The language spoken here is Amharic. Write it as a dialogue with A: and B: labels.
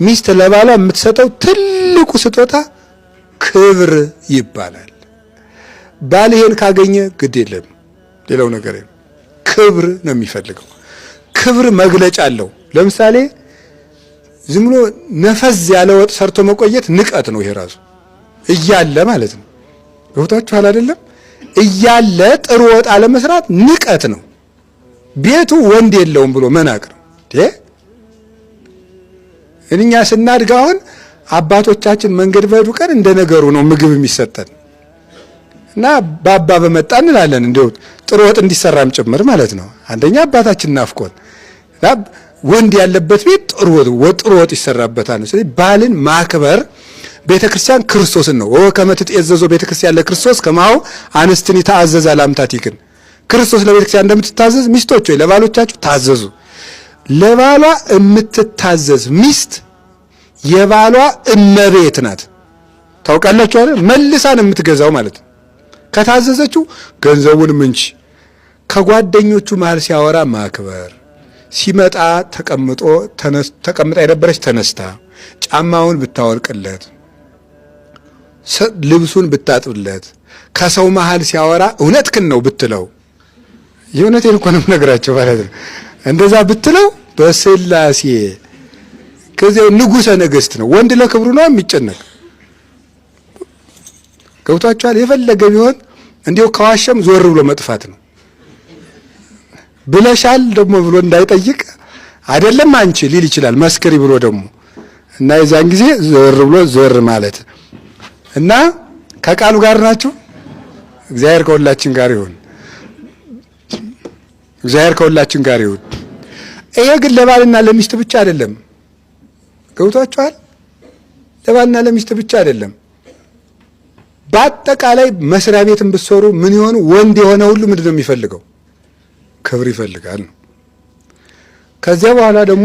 A: ሚስት ለባሏ የምትሰጠው ትልቁ ስጦታ ክብር ይባላል። ባል ይሄን ካገኘ ግድ የለም ሌላው ነገር ክብር ነው የሚፈልገው። ክብር መግለጫ አለው። ለምሳሌ ዝም ብሎ ነፈዝ ያለ ወጥ ሰርቶ መቆየት ንቀት ነው። ይሄ ራሱ እያለ ማለት ነው። ወጣችኋል አይደለም? እያለ ጥሩ ወጥ አለ መስራት ንቀት ነው። ቤቱ ወንድ የለውም ብሎ መናቅ ነው። እኛ ስናድግ አሁን አባቶቻችን መንገድ በሄዱ ቀን እንደ ነገሩ ነው ምግብ የሚሰጠን እና ባባ በመጣ እንላለን። እንደው ጥሩ ወጥ እንዲሰራም ጭምር ማለት ነው። አንደኛ አባታችን ናፍቆን ወንድ ያለበት ቤት ጥሩ ወጥ ይሰራበታል። ስለዚህ ባልን ማክበር ቤተክርስቲያን ክርስቶስን ነው። ወከመት ተዘዞ ቤተክርስቲያን ለክርስቶስ ከማው አንስትን ይታዘዝ አላምታቲክን ክርስቶስ ለቤተክርስቲያን እንደምትታዘዝ ሚስቶች ወይ ለባሎቻችሁ ታዘዙ። ለባሏ የምትታዘዝ ሚስት የባሏ እመቤት ናት። ታውቃላችሁ አይደል? መልሳን የምትገዛው ማለት ነው። ከታዘዘችው ገንዘቡን ምንጭ ከጓደኞቹ መሃል ሲያወራ ማክበር፣ ሲመጣ ተቀምጣ የነበረች ተነስታ ጫማውን ብታወልቅለት፣ ልብሱን ብታጥብለት፣ ከሰው መሃል ሲያወራ እውነትህን ነው ብትለው፣ የእውነቴን እኮ ነው የምነግራቸው ማለት ነው። እንደዛ ብትለው በስላሴ ከዚያው ንጉሠ ነገሥት ነው። ወንድ ለክብሩ ነው የሚጨነቅ። ገብቷችኋል? የፈለገ ቢሆን እንዲሁ ከዋሸም ዞር ብሎ መጥፋት ነው። ብለሻል ደግሞ ብሎ እንዳይጠይቅ አይደለም አንቺ ሊል ይችላል። መስክሪ ብሎ ደግሞ እና የዛን ጊዜ ዞር ማለት እና ከቃሉ ጋር ናችሁ። እግዚአብሔር ከሁላችን ጋር ይሁን። እግዚአብሔር ከሁላችን ጋር ይሁን። ይሄ ግን ለባልና ለሚስት ብቻ አይደለም። ገብቷችኋል? ለባልና ለሚስት ብቻ አይደለም። በአጠቃላይ መስሪያ ቤትን ብትሰሩ ምን ይሆን ወንድ የሆነ ሁሉ ምንድነው የሚፈልገው? ክብር ይፈልጋል ነው። ከዚያ በኋላ ደግሞ